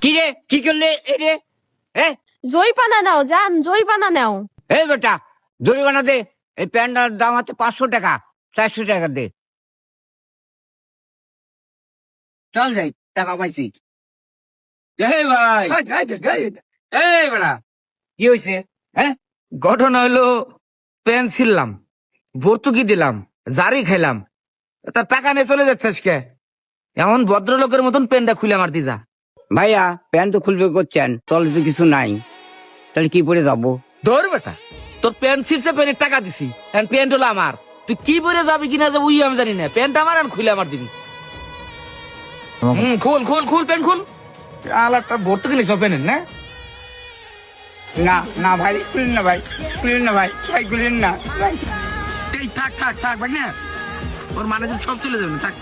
কি রে কি করলে এই রে? জরিপানা নাও যান, জরিপানা নাও। এই বেটা জরিমানা দে। এই প্যান্টটার দাম হচ্ছে 500 টাকা, 400 টাকা দে। চল যাই, টাকা পাইছি। এই ভাই, এই বেড়া, কি হয়েছে? ঘটনা হইলো পেন ছিললাম, ভর্তুকি দিলাম, জারি খাইলাম, তা টাকা নিয়ে চলে যাচ্ছে আজকে। এমন ভদ্রলোকের মতন পেনটা খুলে আমার যা। ভাইয়া প্যান্ট তো খুলবে করছেন, তলে তো কিছু নাই, তাহলে কি পরে যাবো? ধর বেটা, তোর পেন ছিঁড়ছে, পেনের টাকা দিছি, পেন্ট হলো আমার। তুই কি পরে যাবি কিনা যাবো উই আমি জানি না, পেনটা আমার আর খুলে আমার দিবি। খুল খুল খুল, পেন খুল। আলাদা ভর্তুকি নিছ পেনের না? না না ভাই, খুলেন না ভাই, খুলেন না ভাই, ভাই খুলেন না ভাই। এই থাক থাক থাক ভাই না, ওর মানে সব চলে যাবে না, থাক।